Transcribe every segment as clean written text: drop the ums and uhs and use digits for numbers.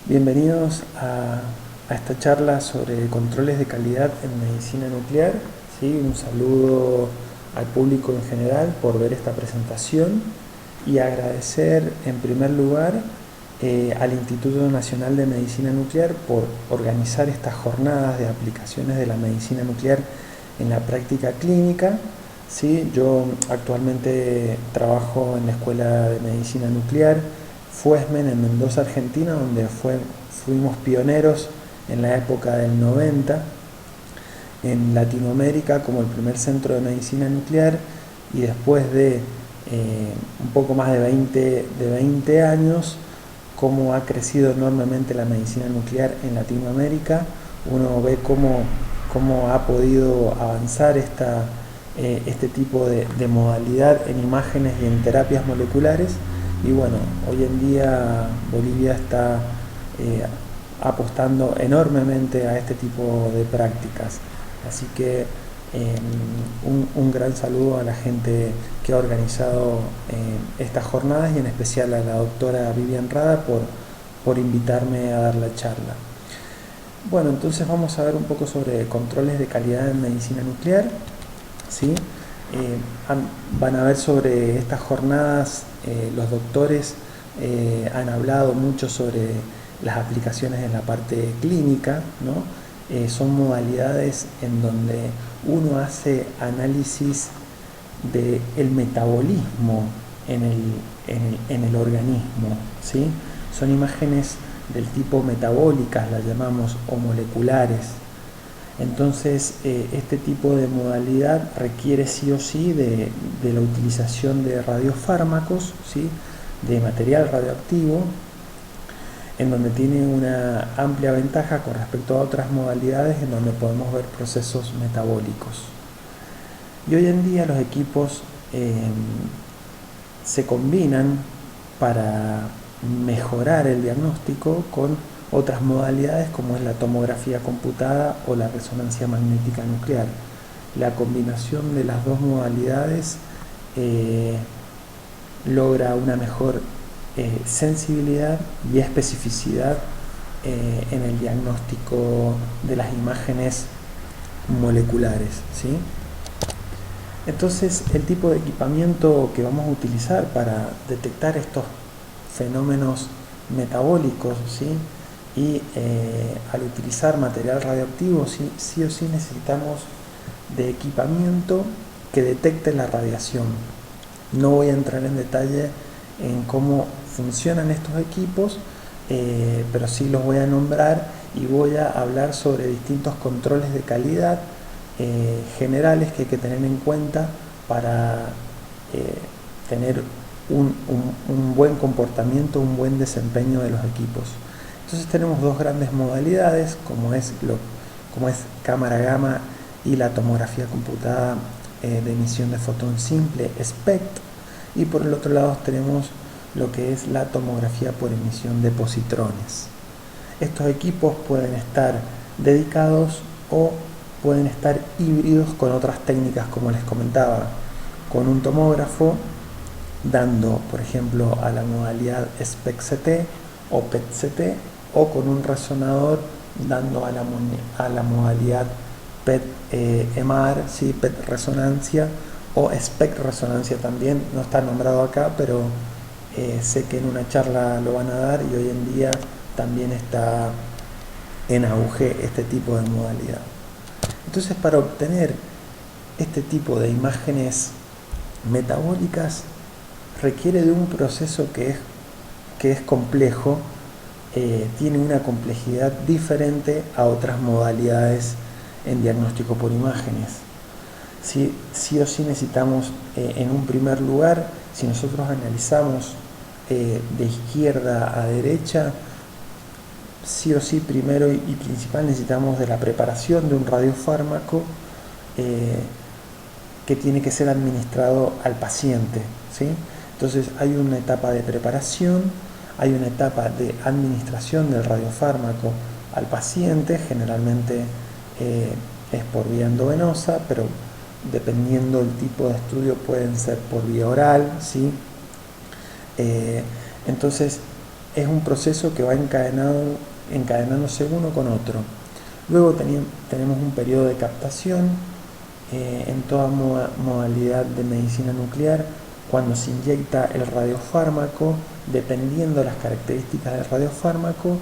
Bienvenidos a esta charla sobre controles de calidad en medicina nuclear. ¿Sí? Un saludo al público en general por ver esta presentación y agradecer en primer lugar al Instituto Nacional de Medicina Nuclear por organizar estas jornadas de aplicaciones de la medicina nuclear en la práctica clínica. ¿Sí? Yo actualmente trabajo en la Escuela de Medicina Nuclear FUESMEN en Mendoza, Argentina, donde fuimos pioneros en la época del 90 en Latinoamérica como el primer centro de medicina nuclear, y después de un poco más de 20 años, cómo ha crecido enormemente la medicina nuclear en Latinoamérica. Uno ve cómo ha podido avanzar este tipo de modalidad en imágenes y en terapias moleculares. Y bueno, hoy en día Bolivia está apostando enormemente a este tipo de prácticas. Así que un gran saludo a la gente que ha organizado estas jornadas, y en especial a la doctora Vivian Rada por invitarme a dar la charla. Bueno, entonces vamos a ver un poco sobre controles de calidad en medicina nuclear. ¿Sí? Van a ver sobre estas jornadas, los doctores han hablado mucho sobre las aplicaciones en la parte clínica, ¿no? Son modalidades en donde uno hace análisis del metabolismo en el organismo, ¿sí? Son imágenes del tipo metabólicas, las llamamos, o moleculares. Entonces, este tipo de modalidad requiere sí o sí de la utilización de radiofármacos, ¿sí? De material radioactivo, en donde tiene una amplia ventaja con respecto a otras modalidades en donde podemos ver procesos metabólicos. Y hoy en día los equipos se combinan para mejorar el diagnóstico con otras modalidades como es la tomografía computada o la resonancia magnética nuclear. La combinación de las dos modalidades logra una mejor sensibilidad y especificidad en el diagnóstico de las imágenes moleculares, ¿sí? Entonces, el tipo de equipamiento que vamos a utilizar para detectar estos fenómenos metabólicos, ¿sí? Y al utilizar material radioactivo, sí o sí necesitamos de equipamiento que detecte la radiación. No voy a entrar en detalle en cómo funcionan estos equipos, pero sí los voy a nombrar y voy a hablar sobre distintos controles de calidad generales que hay que tener en cuenta para tener un buen comportamiento, un buen desempeño de los equipos. Entonces tenemos dos grandes modalidades, como es cámara gamma y la tomografía computada de emisión de fotón simple, SPECT, y por el otro lado tenemos lo que es la tomografía por emisión de positrones. Estos equipos pueden estar dedicados o pueden estar híbridos con otras técnicas, como les comentaba, con un tomógrafo dando, por ejemplo, a la modalidad SPECT-CT o PET-CT, o con un resonador dando a la modalidad PET-EMAR, ¿sí? PET-resonancia o SPECT-resonancia también. No está nombrado acá, pero sé que en una charla lo van a dar, y hoy en día también está en auge este tipo de modalidad. Entonces, para obtener este tipo de imágenes metabólicas requiere de un proceso que es complejo, tiene una complejidad diferente a otras modalidades en diagnóstico por imágenes. Sí o sí necesitamos, en un primer lugar, si nosotros analizamos de izquierda a derecha, sí o sí primero y principal necesitamos de la preparación de un radiofármaco que tiene que ser administrado al paciente, ¿sí? Entonces hay una etapa de preparación, hay una etapa de administración del radiofármaco al paciente, generalmente es por vía endovenosa, pero dependiendo del tipo de estudio pueden ser por vía oral, ¿sí? Entonces es un proceso que va encadenándose uno con otro. Luego tenemos un periodo de captación en toda modalidad de medicina nuclear, cuando se inyecta el radiofármaco. Dependiendo de las características del radiofármaco,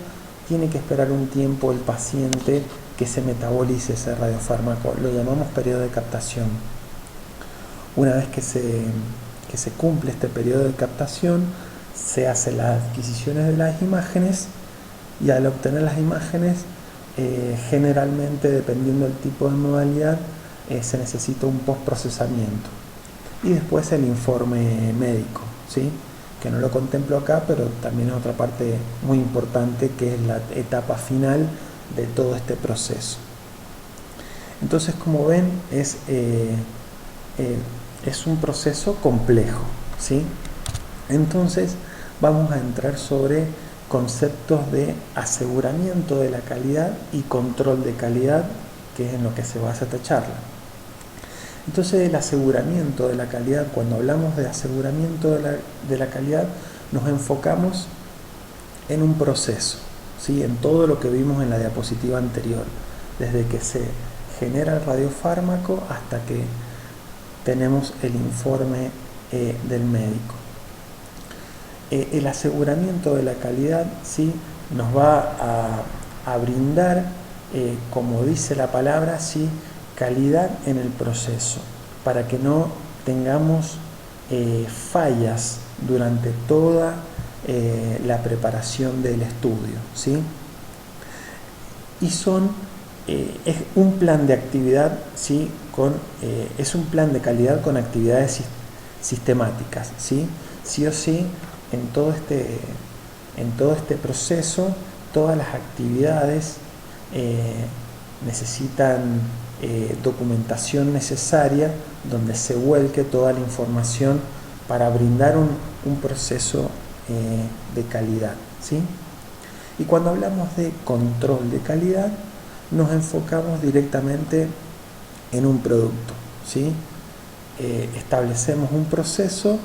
tiene que esperar un tiempo el paciente que se metabolice ese radiofármaco. Lo llamamos periodo de captación. Una vez que se cumple este periodo de captación, se hacen las adquisiciones de las imágenes, y al obtener las imágenes, generalmente, dependiendo del tipo de modalidad, se necesita un postprocesamiento y después el informe médico, ¿sí? Que no lo contemplo acá, pero también es otra parte muy importante, que es la etapa final de todo este proceso. Entonces, como ven, es un proceso complejo, ¿sí? Entonces, vamos a entrar sobre conceptos de aseguramiento de la calidad y control de calidad, que es en lo que se basa esta charla. Entonces, el aseguramiento de la calidad, cuando hablamos de aseguramiento de la calidad, nos enfocamos en un proceso, ¿sí? En todo lo que vimos en la diapositiva anterior, desde que se genera el radiofármaco hasta que tenemos el informe del médico. El aseguramiento de la calidad, ¿sí?, nos va a brindar, como dice la palabra, ¿sí?, calidad en el proceso, para que no tengamos fallas durante toda la preparación del estudio, ¿sí? Y es un plan de actividad, ¿sí?, es un plan de calidad con actividades sistemáticas, ¿sí? Sí o sí, en todo este proceso, todas las actividades necesitan documentación necesaria, donde se vuelque toda la información para brindar un proceso de calidad, ¿sí? Y cuando hablamos de control de calidad, nos enfocamos directamente en un producto, ¿sí? Establecemos un proceso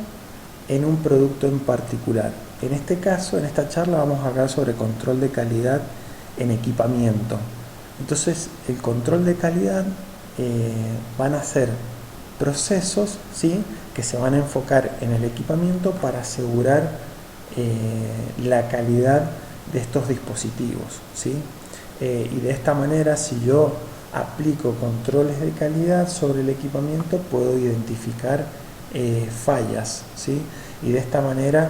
en un producto en particular. En este caso, en esta charla, vamos a hablar sobre control de calidad en equipamiento. Entonces, el control de calidad van a ser procesos, ¿sí?, que se van a enfocar en el equipamiento para asegurar la calidad de estos dispositivos, ¿sí? Y de esta manera, si yo aplico controles de calidad sobre el equipamiento, puedo identificar fallas, ¿sí? Y de esta manera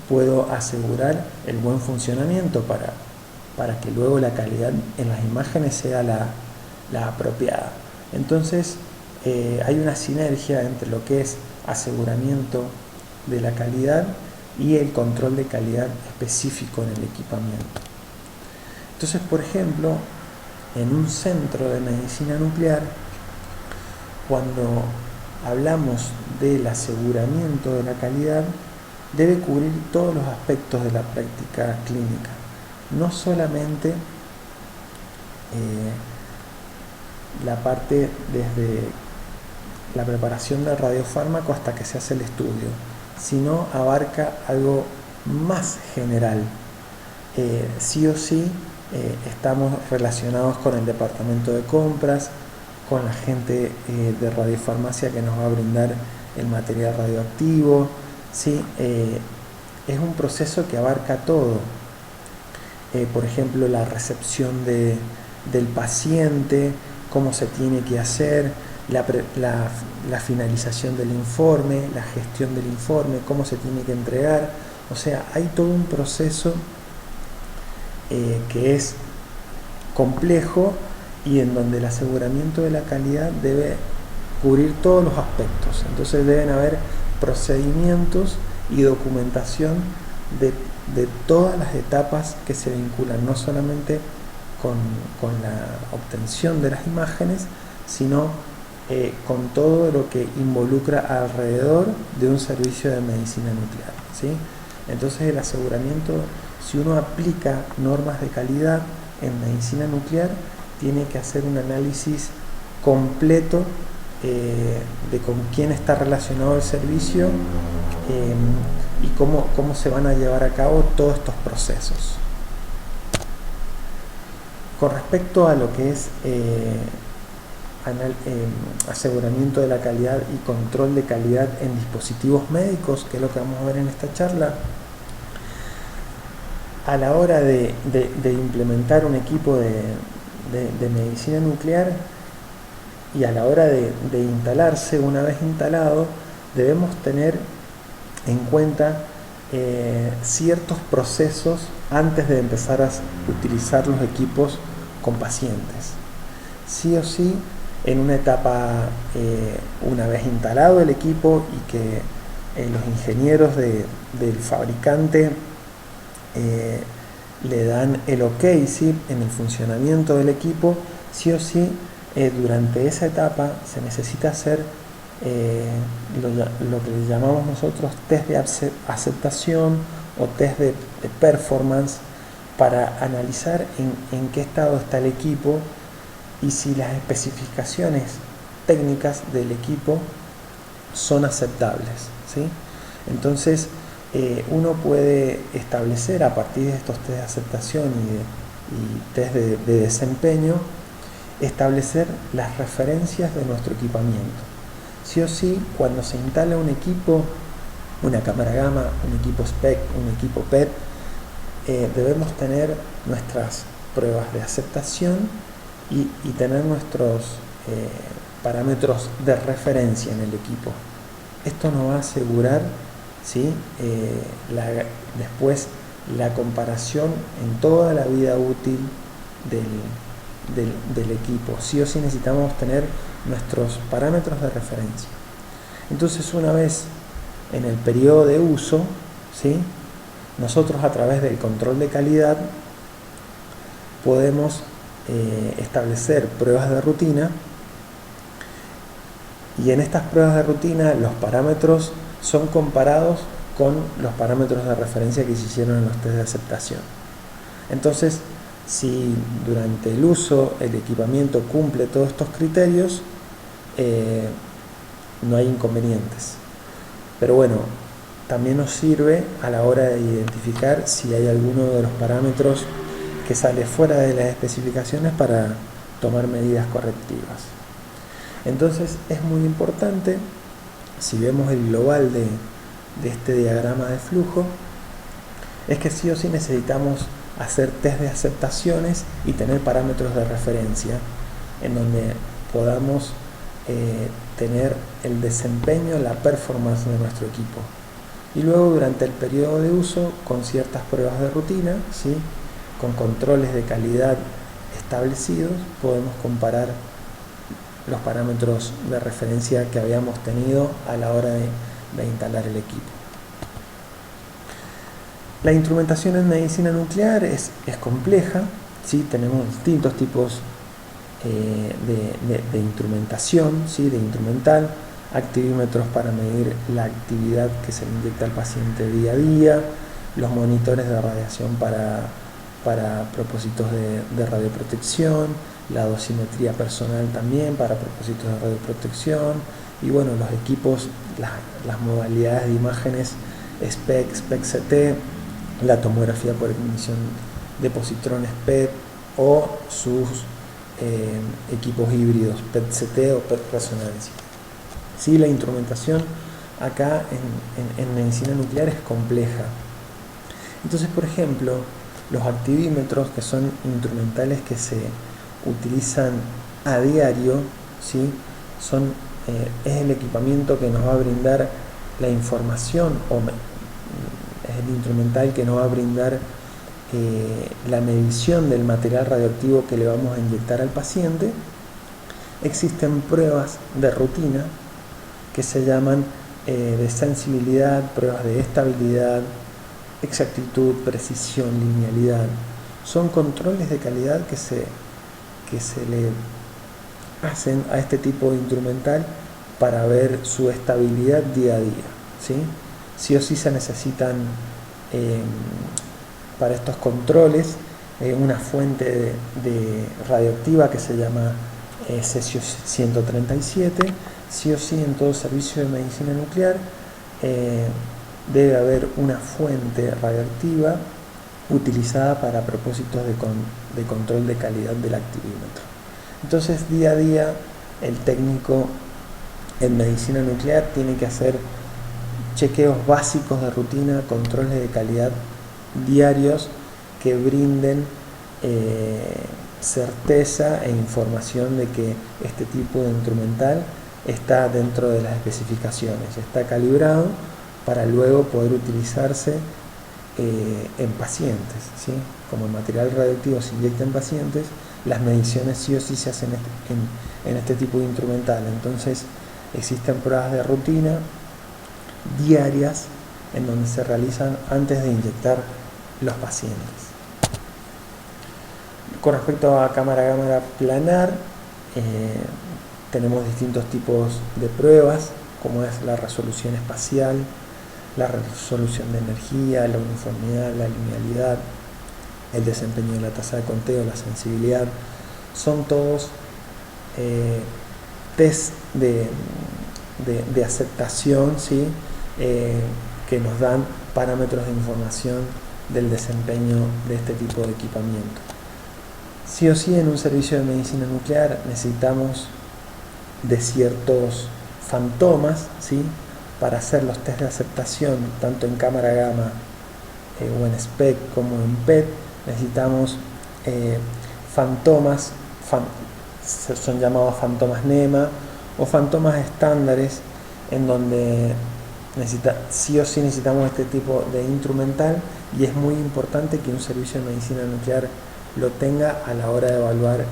puedo asegurar el buen funcionamiento para que luego la calidad en las imágenes sea la apropiada. Entonces, hay una sinergia entre lo que es aseguramiento de la calidad y el control de calidad específico en el equipamiento. Entonces, por ejemplo, en un centro de medicina nuclear, cuando hablamos del aseguramiento de la calidad, debe cubrir todos los aspectos de la práctica clínica, no solamente la parte desde la preparación del radiofármaco hasta que se hace el estudio, sino abarca algo más general. Sí o sí estamos relacionados con el departamento de compras, con la gente de radiofarmacia que nos va a brindar el material radioactivo, ¿sí? Es un proceso que abarca todo. Por ejemplo, la recepción del paciente, cómo se tiene que hacer, la finalización del informe, la gestión del informe, cómo se tiene que entregar. O sea, hay todo un proceso que es complejo y en donde el aseguramiento de la calidad debe cubrir todos los aspectos. Entonces deben haber procedimientos y documentación de todas las etapas que se vinculan, no solamente con la obtención de las imágenes, sino con todo lo que involucra alrededor de un servicio de medicina nuclear, ¿sí? Entonces, el aseguramiento, si uno aplica normas de calidad en medicina nuclear, tiene que hacer un análisis completo de con quién está relacionado el servicio, y cómo se van a llevar a cabo todos estos procesos. Con respecto a lo que es aseguramiento de la calidad y control de calidad en dispositivos médicos, que es lo que vamos a ver en esta charla, a la hora de implementar un equipo de medicina nuclear y a la hora de instalarse, una vez instalado, debemos tener en cuenta ciertos procesos antes de empezar a utilizar los equipos con pacientes. Sí o sí, en una etapa, una vez instalado el equipo y que los ingenieros del fabricante le dan el ok, ¿sí?, en el funcionamiento del equipo, sí o sí, durante esa etapa se necesita hacer lo que le llamamos nosotros test de aceptación o test de performance, para analizar en qué estado está el equipo y si las especificaciones técnicas del equipo son aceptables, ¿sí? Entonces uno puede establecer a partir de estos test de aceptación y test de desempeño, establecer las referencias de nuestro equipamiento. Sí o sí, cuando se instala un equipo, una cámara gamma, un equipo SPEC, un equipo PET, debemos tener nuestras pruebas de aceptación y tener nuestros parámetros de referencia en el equipo. Esto nos va a asegurar, ¿sí?, después la comparación en toda la vida útil del equipo. Sí o sí necesitamos tener nuestros parámetros de referencia. Entonces, una vez en el periodo de uso, ¿sí?, nosotros a través del control de calidad podemos establecer pruebas de rutina, y en estas pruebas de rutina los parámetros son comparados con los parámetros de referencia que se hicieron en los test de aceptación. Entonces, si durante el uso el equipamiento cumple todos estos criterios, no hay inconvenientes. Pero bueno, también nos sirve a la hora de identificar si hay alguno de los parámetros que sale fuera de las especificaciones para tomar medidas correctivas. Entonces es muy importante, si vemos el global de este diagrama de flujo, es que sí o sí necesitamos hacer test de aceptaciones y tener parámetros de referencia en donde podamos tener el desempeño, la performance de nuestro equipo. Y luego, durante el periodo de uso, con ciertas pruebas de rutina, ¿sí?, con controles de calidad establecidos, podemos comparar los parámetros de referencia que habíamos tenido a la hora de instalar el equipo. La instrumentación en medicina nuclear es compleja, ¿sí? Tenemos distintos tipos de instrumentación, ¿sí?, de instrumental, activímetros para medir la actividad que se le inyecta al paciente día a día, los monitores de radiación para propósitos de radioprotección, la dosimetría personal también para propósitos de radioprotección, y bueno, los equipos, las modalidades de imágenes SPEC, SPEC-CT, la tomografía por emisión de positrones PET o sus equipos híbridos PET-CT o PET-resonancia. Sí, la instrumentación acá en medicina nuclear es compleja. Entonces, por ejemplo, los activímetros, que son instrumentales que se utilizan a diario, ¿sí?, es el equipamiento que nos va a brindar la información, es el instrumental que nos va a brindar la medición del material radioactivo que le vamos a inyectar al paciente. Existen pruebas de rutina que se llaman de sensibilidad, pruebas de estabilidad, exactitud, precisión, linealidad. Son controles de calidad que se le hacen a este tipo de instrumental para ver su estabilidad día a día, ¿sí? Sí o sí se necesitan para estos controles una fuente de radioactiva que se llama cesio 137. Sí o sí, en todo servicio de medicina nuclear debe haber una fuente radioactiva utilizada para propósitos de control de calidad del activímetro. Entonces, día a día, el técnico en medicina nuclear tiene que hacer chequeos básicos de rutina, controles de calidad diarios que brinden certeza e información de que este tipo de instrumental está dentro de las especificaciones, está calibrado para luego poder utilizarse en pacientes, ¿sí? Como el material radioactivo se inyecta en pacientes, las mediciones sí o sí se hacen en este tipo de instrumental. Entonces existen pruebas de rutina diarias en donde se realizan antes de inyectar los pacientes. Con respecto a cámara planar, tenemos distintos tipos de pruebas, como es la resolución espacial, la resolución de energía, la uniformidad, la linealidad, el desempeño de la tasa de conteo, la sensibilidad. Son todos test de aceptación, ¿sí? Que nos dan parámetros de información del desempeño de este tipo de equipamiento. Sí o sí, en un servicio de medicina nuclear necesitamos de ciertos fantomas, ¿sí? Para hacer los test de aceptación, tanto en cámara gamma o en SPECT como en PET, necesitamos fantomas, son llamados fantomas NEMA o fantomas estándares, en donde sí o sí necesitamos este tipo de instrumental, y es muy importante que un servicio de medicina nuclear lo tenga a la hora de evaluar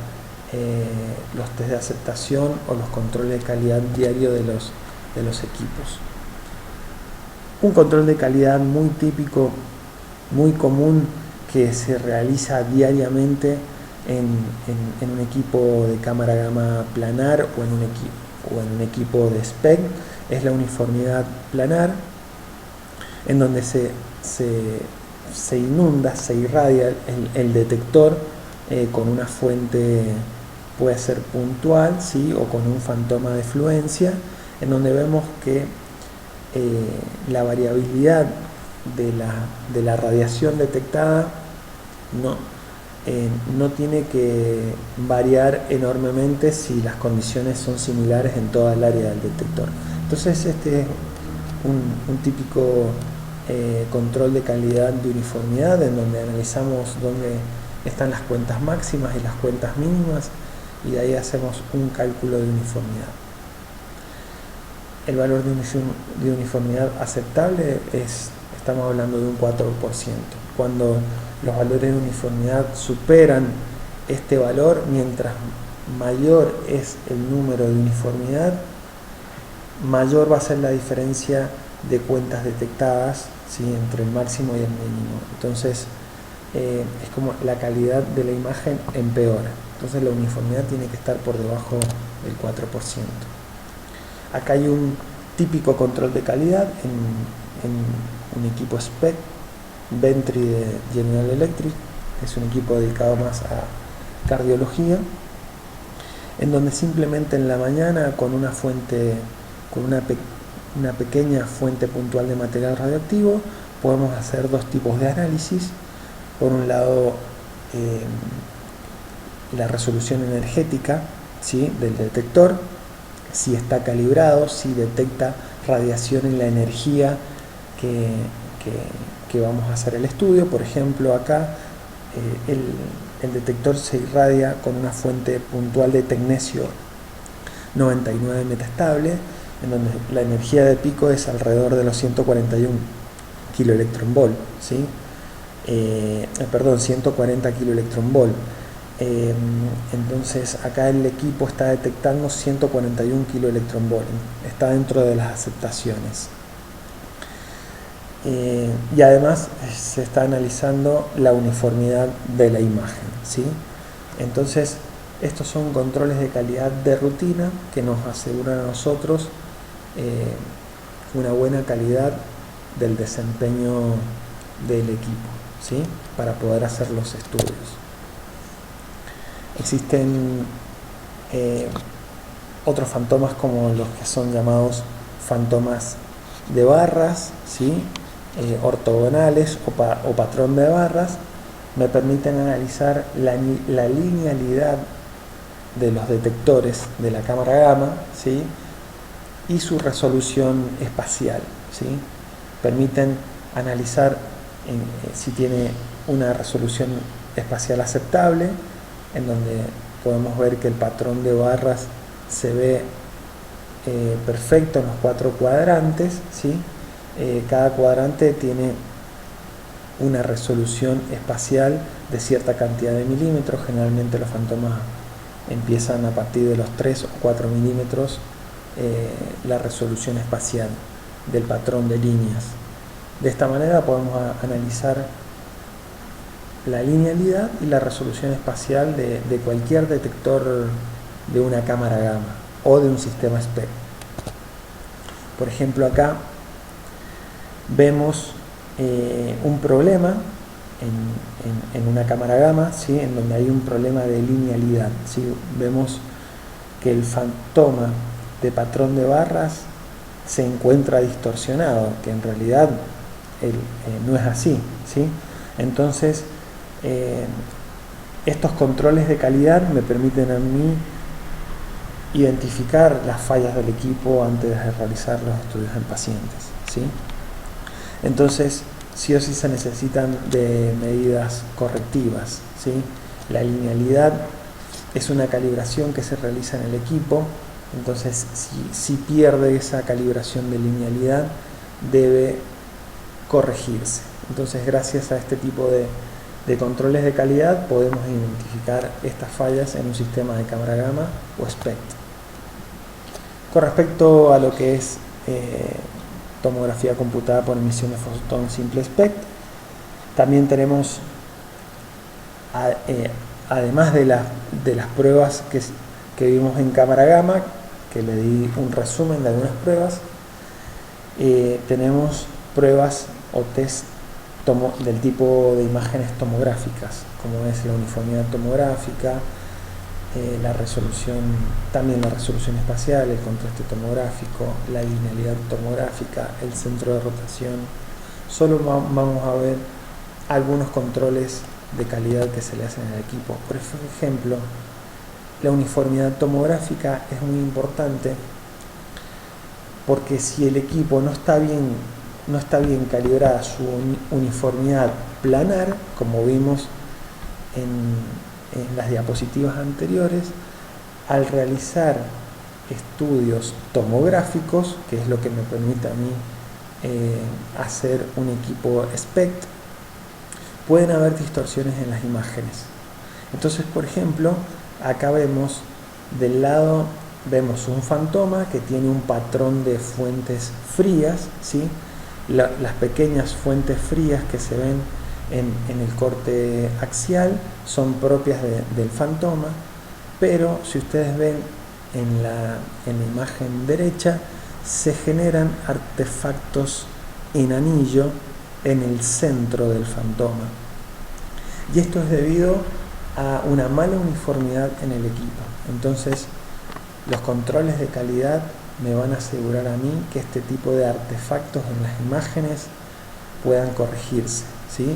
los test de aceptación o los controles de calidad diario de los equipos. Un control de calidad muy típico, muy común, que se realiza diariamente en un equipo de cámara gamma planar o en un equipo de SPECT es la uniformidad planar, en donde se inunda, se irradia el detector con una fuente, puede ser puntual, ¿sí? O con un fantoma de fluencia, en donde vemos que la variabilidad de la radiación detectada no tiene que variar enormemente si las condiciones son similares en toda el área del detector. Entonces este es un típico control de calidad de uniformidad, en donde analizamos dónde están las cuentas máximas y las cuentas mínimas, y de ahí hacemos un cálculo de uniformidad. El valor de uniformidad aceptable estamos hablando de un 4%. Cuando los valores de uniformidad superan este valor, mientras mayor es el número de uniformidad, mayor va a ser la diferencia de cuentas detectadas, ¿sí? Entre el máximo y el mínimo. Entonces es como la calidad de la imagen empeora. Entonces la uniformidad tiene que estar por debajo del 4%. Acá hay un típico control de calidad en un equipo SPECT, Ventry de General Electric, es un equipo dedicado más a cardiología, en donde simplemente en la mañana con una pequeña fuente puntual de material radioactivo podemos hacer dos tipos de análisis. Por un lado, la resolución energética, ¿sí? Del detector, si está calibrado, si detecta radiación en la energía que vamos a hacer el estudio. Por ejemplo, acá el detector se irradia con una fuente puntual de tecnesio 99 metaestable, en donde la energía de pico es alrededor de los 141 kiloelectronvolt, ¿sí? 140 kiloelectronvolt. Entonces acá el equipo está detectando 141 kiloelectronvolt, está dentro de las aceptaciones. Y además se está analizando la uniformidad de la imagen, ¿sí? Entonces estos son controles de calidad de rutina que nos aseguran a nosotros una buena calidad del desempeño del equipo, ¿sí? Para poder hacer los estudios. Existen otros fantomas, como los que son llamados fantomas de barras, ¿sí? ortogonales o patrón de barras me permiten analizar la linealidad de los detectores de la cámara gamma, ¿sí? Y su resolución espacial, ¿sí? Permiten analizar si tiene una resolución espacial aceptable, en donde podemos ver que el patrón de barras se ve perfecto en los 4 cuadrantes, ¿sí? Cada cuadrante tiene una resolución espacial de cierta cantidad de milímetros. Generalmente los fantomas empiezan a partir de los 3 o 4 milímetros la resolución espacial del patrón de líneas. De esta manera podemos analizar la linealidad y la resolución espacial de cualquier detector de una cámara gamma o de un sistema SPECT. Por ejemplo, acá vemos un problema en una cámara gamma, ¿sí? En donde hay un problema de linealidad, ¿sí? Vemos que el fantoma de patrón de barras se encuentra distorsionado, que en realidad no es así, ¿sí? Entonces estos controles de calidad me permiten a mí identificar las fallas del equipo antes de realizar los estudios en pacientes, ¿sí? Entonces sí o sí se necesitan de medidas correctivas, ¿sí? La linealidad es una calibración que se realiza en el equipo. Entonces si pierde esa calibración de linealidad, debe corregirse. Entonces, gracias a este tipo de controles de calidad podemos identificar estas fallas en un sistema de cámara gamma o SPECT. Con respecto a lo que es tomografía computada por emisión de fotón simple SPECT, también tenemos, además de las pruebas que vimos en cámara gamma, que le di un resumen de algunas pruebas, tenemos pruebas o test del tipo de imágenes tomográficas, como es la uniformidad tomográfica, la resolución, también la resolución espacial, el contraste tomográfico, la linealidad tomográfica, el centro de rotación. Solo vamos a ver algunos controles de calidad que se le hacen al equipo. Por ejemplo, la uniformidad tomográfica es muy importante porque si el equipo no está bien calibrada su uniformidad planar, como vimos en las diapositivas anteriores, al realizar estudios tomográficos, que es lo que me permite a mí hacer un equipo SPECT, pueden haber distorsiones en las imágenes. Entonces, por ejemplo, acá vemos del lado un fantoma que tiene un patrón de fuentes frías, ¿sí? Las pequeñas fuentes frías que se ven en el corte axial son propias del fantoma, pero si ustedes ven en la imagen derecha, se generan artefactos en anillo en el centro del fantoma. Y esto es debido a una mala uniformidad en el equipo. Entonces, los controles de calidad me van a asegurar a mí que este tipo de artefactos en las imágenes puedan corregirse, ¿sí?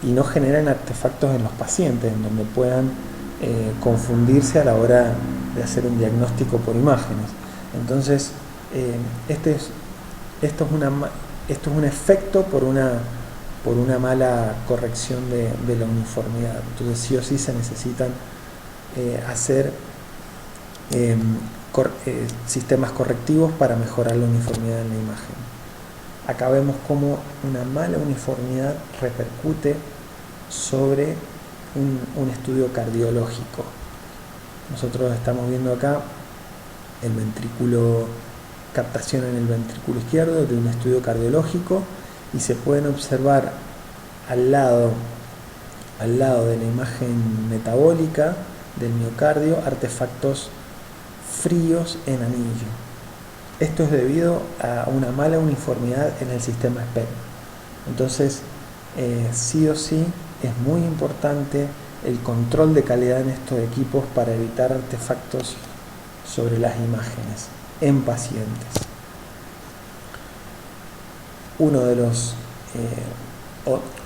Y no generen artefactos en los pacientes, en donde puedan confundirse a la hora de hacer un diagnóstico por imágenes. Entonces, esto es un efecto por una mala corrección de la uniformidad. Entonces, sí o sí se necesitan hacer sistemas correctivos para mejorar la uniformidad en la imagen. Acá vemos cómo una mala uniformidad repercute sobre un estudio cardiológico. Nosotros estamos viendo acá el ventrículo, captación en el ventrículo izquierdo de un estudio cardiológico, y se pueden observar al lado de la imagen metabólica del miocardio artefactos fríos en anillo. Esto es debido a una mala uniformidad en el sistema SPECT. Entonces, sí o sí es muy importante el control de calidad en estos equipos para evitar artefactos sobre las imágenes en pacientes. uno de los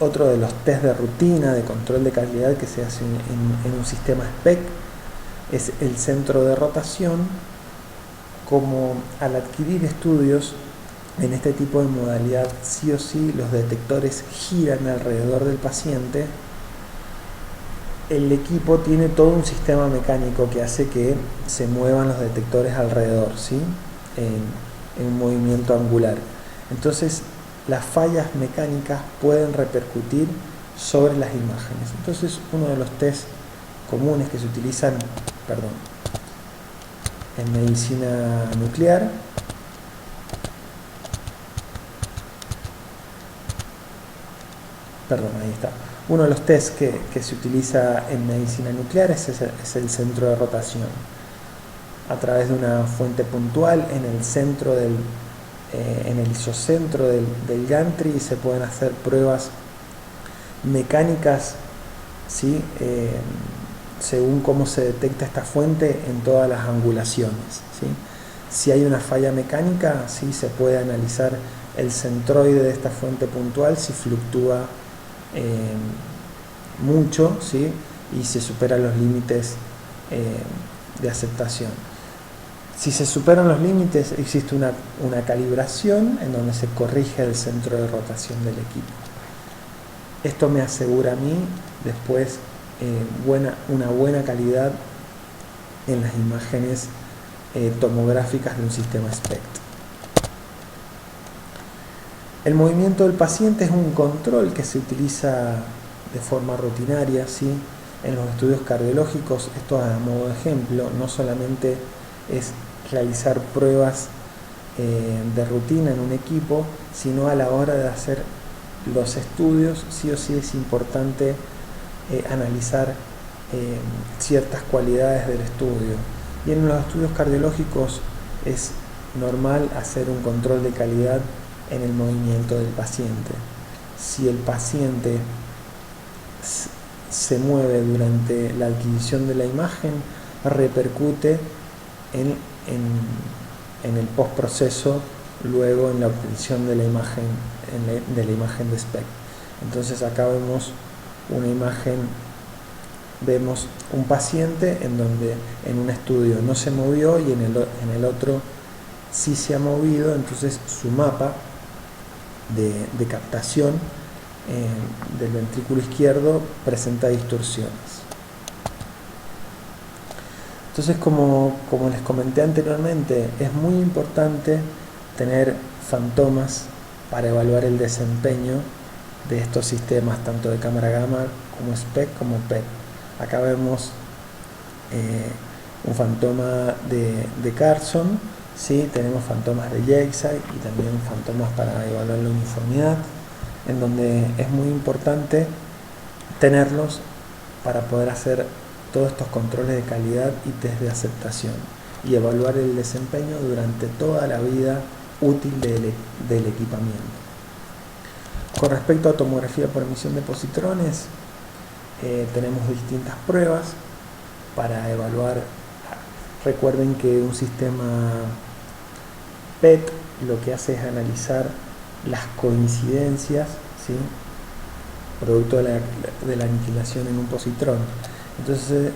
otro de los test de rutina de control de calidad que se hace en un sistema SPEC es el centro de rotación. Como al adquirir estudios en este tipo de modalidad, sí o sí los detectores giran alrededor del paciente, el equipo tiene todo un sistema mecánico que hace que se muevan los detectores alrededor, ¿sí? en un movimiento angular. Entonces las fallas mecánicas pueden repercutir sobre las imágenes. Entonces uno de los test comunes que se utilizan, en medicina nuclear ahí está. Uno de los test que se utiliza en medicina nuclear es el centro de rotación. A través de una fuente puntual en el centro en el isocentro del gantry se pueden hacer pruebas mecánicas, ¿sí? Según cómo se detecta esta fuente en todas las angulaciones, ¿sí? Si hay una falla mecánica, ¿sí? Se puede analizar el centroide de esta fuente puntual si fluctúa mucho, ¿sí? Y se superan los límites de aceptación. Si se superan los límites, existe una calibración en donde se corrige el centro de rotación del equipo. Esto me asegura a mí después una buena calidad en las imágenes tomográficas de un sistema SPECT. El movimiento del paciente es un control que se utiliza de forma rutinaria, ¿sí? En los estudios cardiológicos. Esto a modo de ejemplo, no solamente es realizar pruebas de rutina en un equipo, sino a la hora de hacer los estudios, sí o sí es importante analizar ciertas cualidades del estudio. Y en los estudios cardiológicos es normal hacer un control de calidad en el movimiento del paciente. Si el paciente se mueve durante la adquisición de la imagen, repercute en el postproceso, luego en la obtención de la imagen de SPECT. Entonces acá vemos una imagen, vemos un paciente en donde en un estudio no se movió y en el otro sí se ha movido, entonces su mapa de captación del ventrículo izquierdo presenta distorsiones. Entonces, como les comenté anteriormente, es muy importante tener fantomas para evaluar el desempeño de estos sistemas, tanto de cámara gamma como SPECT como PET. Acá vemos un fantoma de Carson, ¿sí? Tenemos fantomas de Yexay y también fantomas para evaluar la uniformidad, en donde es muy importante tenerlos para poder hacer todos estos controles de calidad y test de aceptación y evaluar el desempeño durante toda la vida útil del equipamiento. Con respecto a tomografía por emisión de positrones, tenemos distintas pruebas para evaluar. Recuerden que un sistema PET lo que hace es analizar las coincidencias, ¿sí? Producto de la aniquilación en un positrón. Entonces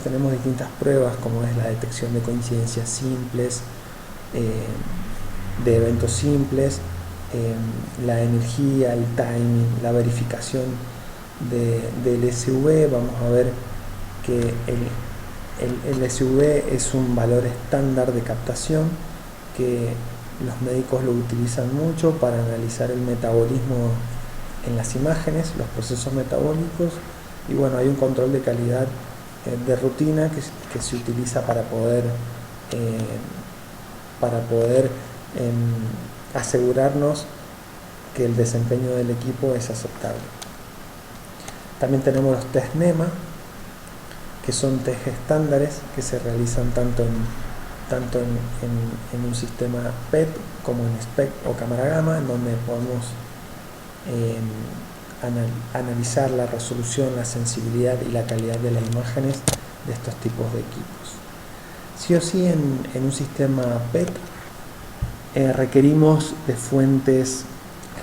tenemos distintas pruebas, como es la detección de coincidencias simples, de eventos simples, la energía, el timing, la verificación del SV. Vamos a ver que el SV es un valor estándar de captación que los médicos lo utilizan mucho para analizar el metabolismo en las imágenes, los procesos metabólicos. Y bueno, hay un control de calidad de rutina que se utiliza para poder asegurarnos que el desempeño del equipo es aceptable. También tenemos los test NEMA, que son test estándares que se realizan tanto en un sistema PET como en SPECT o cámara gamma, en donde podemos analizar la resolución, la sensibilidad y la calidad de las imágenes de estos tipos de equipos. Sí o sí en un sistema PET requerimos de fuentes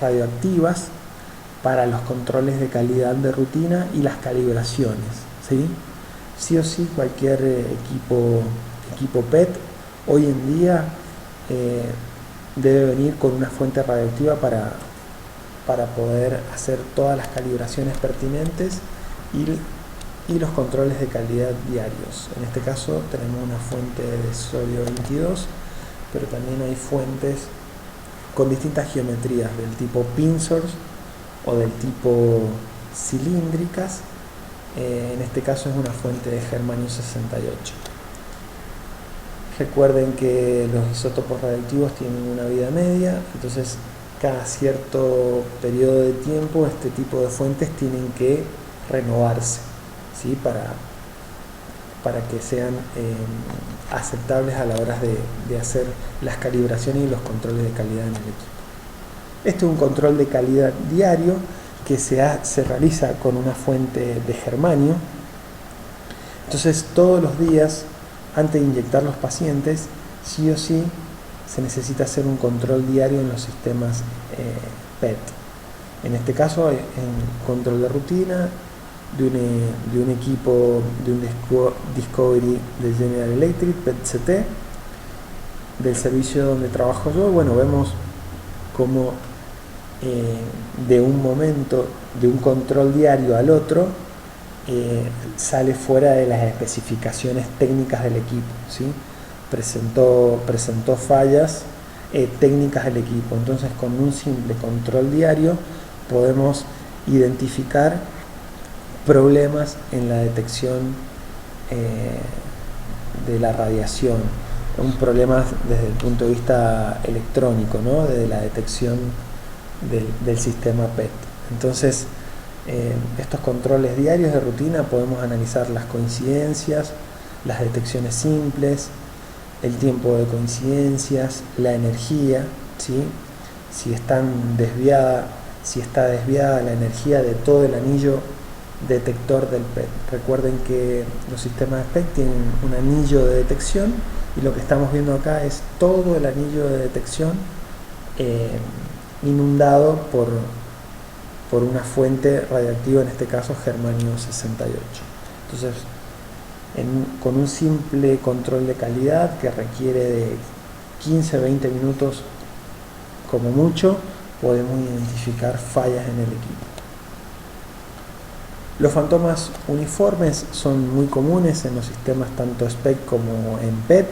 radioactivas para los controles de calidad de rutina y las calibraciones, ¿sí? Sí o sí, cualquier equipo PET hoy en día debe venir con una fuente radioactiva para poder hacer todas las calibraciones pertinentes y los controles de calidad diarios. En este caso tenemos una fuente de sodio 22, pero también hay fuentes con distintas geometrías del tipo Pinsors o del tipo cilíndricas. En este caso es una fuente de germanio 68. Recuerden que los isótopos radioactivos tienen una vida media, entonces cada cierto periodo de tiempo este tipo de fuentes tienen que renovarse, ¿sí? para que sean aceptables a la hora de hacer las calibraciones y los controles de calidad en el equipo. Este es un control de calidad diario que se realiza con una fuente de germanio. Entonces todos los días, antes de inyectar los pacientes, sí o sí se necesita hacer un control diario en los sistemas PET. En este caso, en control de rutina de un equipo, de un Discovery de General Electric, PET-CT, del servicio donde trabajo yo. Bueno, vemos cómo de un momento, de un control diario al otro, sale fuera de las especificaciones técnicas del equipo, ¿sí? Presentó fallas técnicas del equipo. Entonces, con un simple control diario podemos identificar problemas en la detección de la radiación, un problema desde el punto de vista electrónico, ¿no? De la detección del sistema PET. Entonces, estos controles diarios de rutina podemos analizar las coincidencias, las detecciones simples, el tiempo de coincidencias, la energía, ¿sí? Si está desviada la energía de todo el anillo detector del PET. Recuerden que los sistemas de PET tienen un anillo de detección y lo que estamos viendo acá es todo el anillo de detección inundado por una fuente radiactiva, en este caso germanio 68. Entonces, con un simple control de calidad que requiere de 15-20 minutos como mucho, podemos identificar fallas en el equipo. Los fantomas uniformes son muy comunes en los sistemas tanto SPECT como en PET.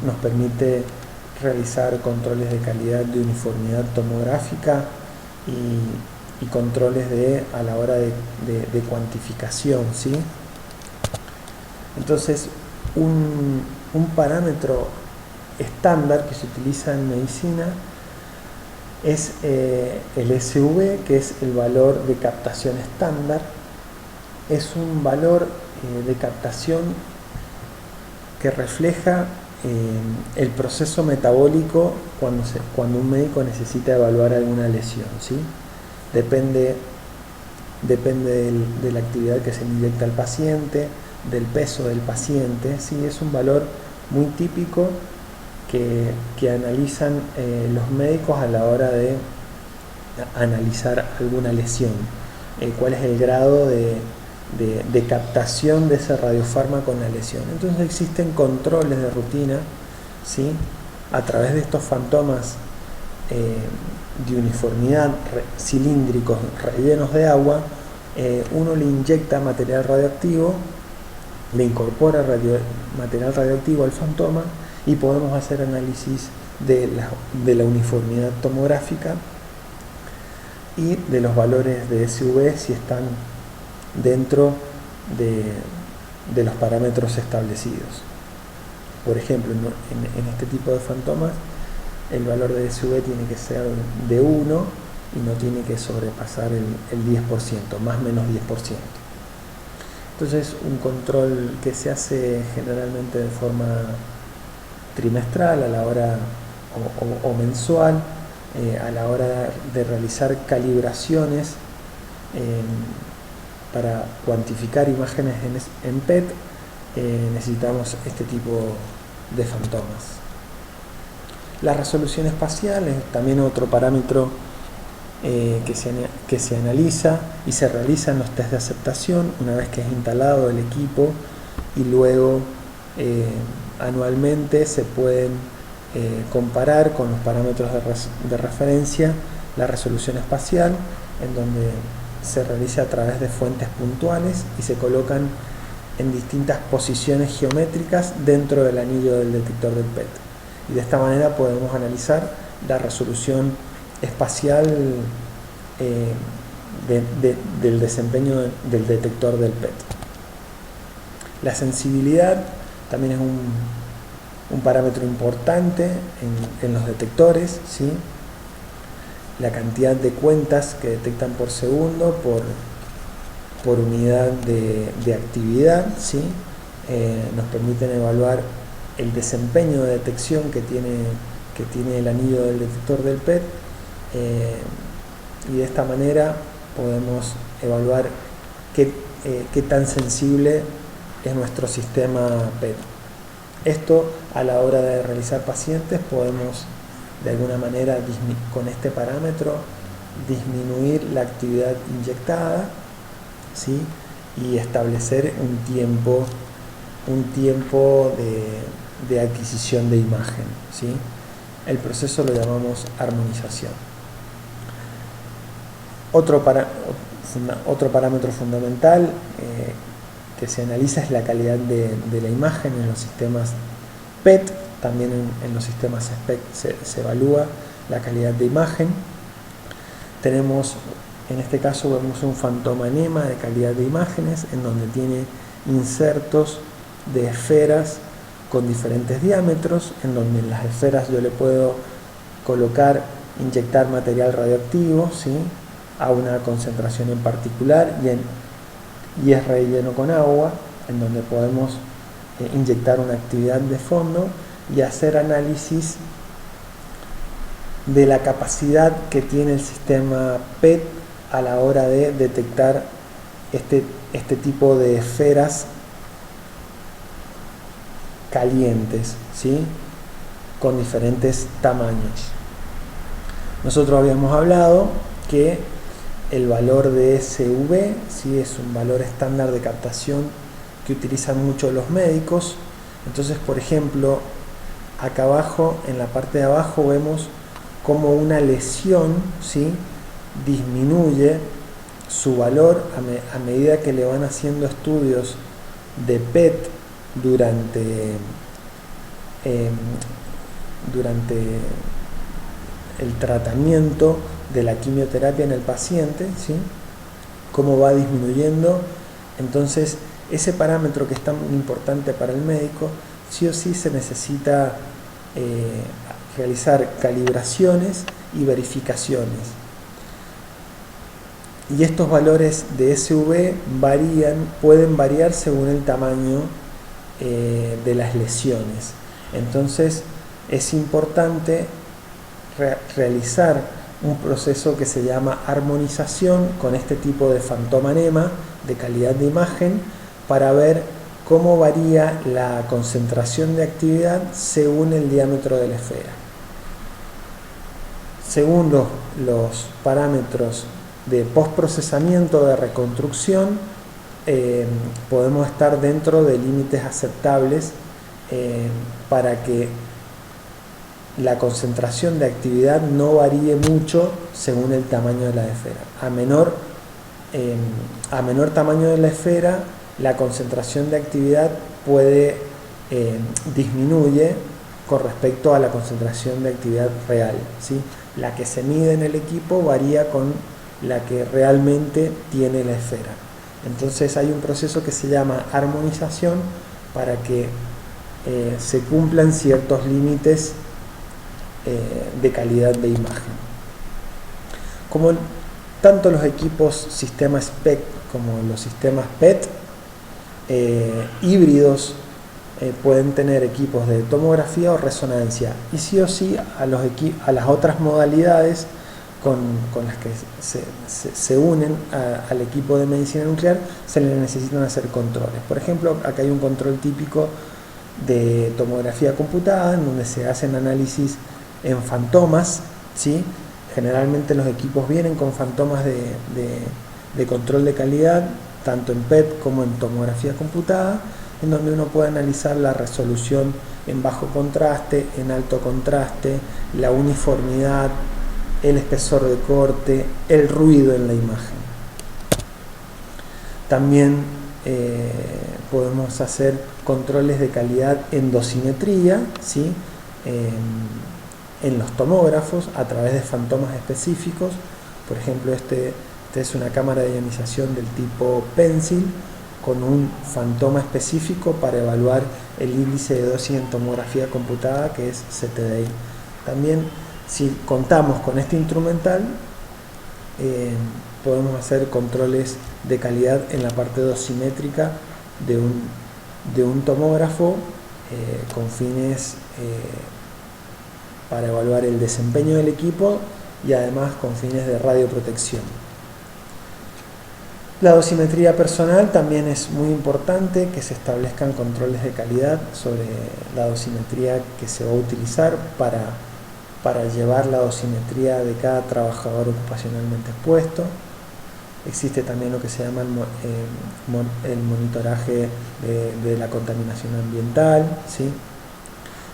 Nos permite realizar controles de calidad de uniformidad tomográfica y controles a la hora de cuantificación, ¿sí? Entonces, un parámetro estándar que se utiliza en medicina es el SV, que es el valor de captación estándar. Es un valor de captación que refleja el proceso metabólico cuando un médico necesita evaluar alguna lesión, ¿sí? Depende de la actividad que se le inyecta al paciente, del peso del paciente, ¿sí? Es un valor muy típico que analizan los médicos a la hora de analizar alguna lesión. Cuál es el grado de captación de ese radiofármaco en la lesión. Entonces existen controles de rutina, ¿sí? A través de estos fantomas de uniformidad cilíndricos rellenos de agua, uno le inyecta material radioactivo, le incorpora material radioactivo al fantoma y podemos hacer análisis de la uniformidad tomográfica y de los valores de SV si están dentro de los parámetros establecidos. Por ejemplo, en este tipo de fantomas el valor de SV tiene que ser de 1 y no tiene que sobrepasar el 10%, más o menos 10%. Entonces, un control que se hace generalmente de forma trimestral a la hora o mensual, a la hora de realizar calibraciones para cuantificar imágenes en PET, necesitamos este tipo de fantomas. La resolución espacial es también otro parámetro que se analiza y se realizan los test de aceptación una vez que es instalado el equipo, y luego anualmente se pueden comparar con los parámetros de referencia la resolución espacial, en donde se realiza a través de fuentes puntuales y se colocan en distintas posiciones geométricas dentro del anillo del detector del PET. Y de esta manera podemos analizar la resolución espacial del desempeño del detector del PET. La sensibilidad también es un parámetro importante en los detectores, ¿sí? La cantidad de cuentas que detectan por segundo por unidad de actividad, ¿sí? Nos permiten evaluar el desempeño de detección que tiene el anillo del detector del PET, y de esta manera podemos evaluar qué tan sensible es nuestro sistema PET. Esto, a la hora de realizar pacientes, podemos de alguna manera con este parámetro disminuir la actividad inyectada, ¿sí? Y establecer un tiempo de adquisición de imagen, ¿sí? El proceso lo llamamos armonización. Otro parámetro fundamental que se analiza es la calidad de la imagen en los sistemas PET. También en los sistemas SPECT se evalúa la calidad de imagen. En este caso vemos un fantomanema de calidad de imágenes, en donde tiene insertos de esferas con diferentes diámetros, en donde en las esferas yo le puedo inyectar material radioactivo, ¿sí? A una concentración en particular, y es relleno con agua, en donde podemos inyectar una actividad de fondo y hacer análisis de la capacidad que tiene el sistema PET a la hora de detectar este tipo de esferas calientes, ¿sí? Con diferentes tamaños. Nosotros habíamos hablado que el valor de SV, ¿sí? Es un valor estándar de captación que utilizan mucho los médicos. Entonces, por ejemplo, acá abajo, en la parte de abajo, vemos cómo una lesión, ¿sí? Disminuye su valor a medida que le van haciendo estudios de PET durante el tratamiento de la quimioterapia en el paciente, ¿sí? Cómo va disminuyendo. Entonces, ese parámetro que es tan importante para el médico, sí o sí se necesita realizar calibraciones y verificaciones. Y estos valores de SV pueden variar según el tamaño de las lesiones. Entonces es importante realizar un proceso que se llama armonización con este tipo de fantomanema de calidad de imagen, para ver cómo varía la concentración de actividad según el diámetro de la esfera. Según los parámetros de postprocesamiento de reconstrucción, podemos estar dentro de límites aceptables para que la concentración de actividad no varíe mucho según el tamaño de la esfera. A menor tamaño de la esfera, la concentración de actividad disminuye con respecto a la concentración de actividad real, ¿sí? La que se mide en el equipo varía con la que realmente tiene la esfera. Entonces hay un proceso que se llama armonización para que se cumplan ciertos límites de calidad de imagen. Como tanto los equipos sistema SPECT como los sistemas PET híbridos pueden tener equipos de tomografía o resonancia, y sí o sí a las otras modalidades con las que se unen al equipo de medicina nuclear se le necesitan hacer controles. Por ejemplo, acá hay un control típico de tomografía computada en donde se hacen análisis en fantomas, ¿sí? Generalmente los equipos vienen con fantomas de control de calidad, tanto en PET como en tomografía computada, en donde uno puede analizar la resolución en bajo contraste, en alto contraste, la uniformidad, el espesor de corte, el ruido en la imagen. También podemos hacer controles de calidad en dosimetría, ¿sí? En los tomógrafos a través de fantomas específicos. Por ejemplo, este es una cámara de ionización del tipo Pencil con un fantoma específico para evaluar el índice de dosis en tomografía computada, que es CTDI. También, si contamos con este instrumental, podemos hacer controles de calidad en la parte dosimétrica de un tomógrafo con fines para evaluar el desempeño del equipo y además con fines de radioprotección. La dosimetría personal también es muy importante, que se establezcan controles de calidad sobre la dosimetría que se va a utilizar para llevar la dosimetría de cada trabajador ocupacionalmente expuesto. Existe también lo que se llama el monitoraje de la contaminación ambiental, ¿sí?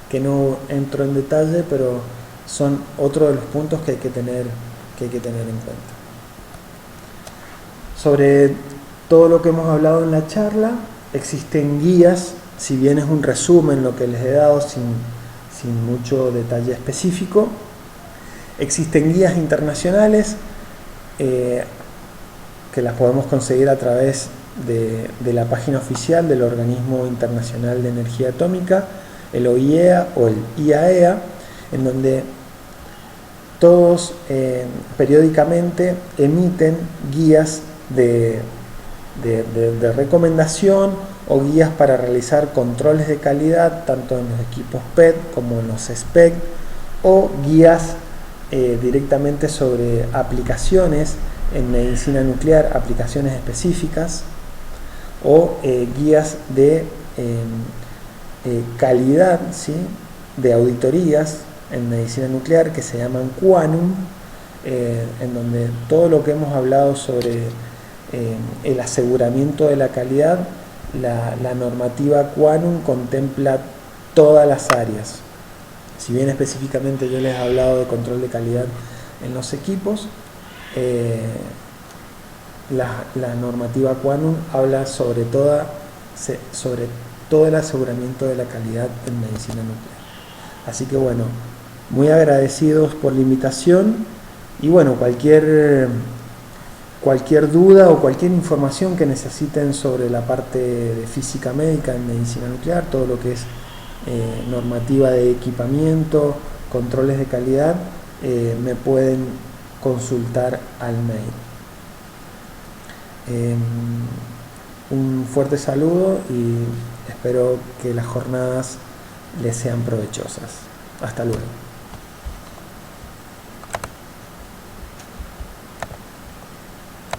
Que no entro en detalle, pero son otro de los puntos que hay que tener en cuenta. Sobre todo lo que hemos hablado en la charla, existen guías, si bien es un resumen lo que les he dado sin mucho detalle específico. Existen guías internacionales que las podemos conseguir a través de la página oficial del Organismo Internacional de Energía Atómica, el OIEA o el IAEA, en donde todos periódicamente emiten guías de recomendación o guías para realizar controles de calidad tanto en los equipos PET como en los SPEC, o guías directamente sobre aplicaciones en medicina nuclear, aplicaciones específicas, o guías de calidad, ¿sí? De auditorías en medicina nuclear que se llaman QANUM, en donde todo lo que hemos hablado sobre el aseguramiento de la calidad, la normativa QANUM contempla todas las áreas. Si bien específicamente yo les he hablado de control de calidad en los equipos, la normativa QANUM habla sobre todo el aseguramiento de la calidad en medicina nuclear. Así que bueno, muy agradecidos por la invitación y bueno, cualquier duda o cualquier información que necesiten sobre la parte de física médica en medicina nuclear, todo lo que es normativa de equipamiento, controles de calidad, me pueden consultar al mail. Un fuerte saludo y espero que las jornadas les sean provechosas. Hasta luego.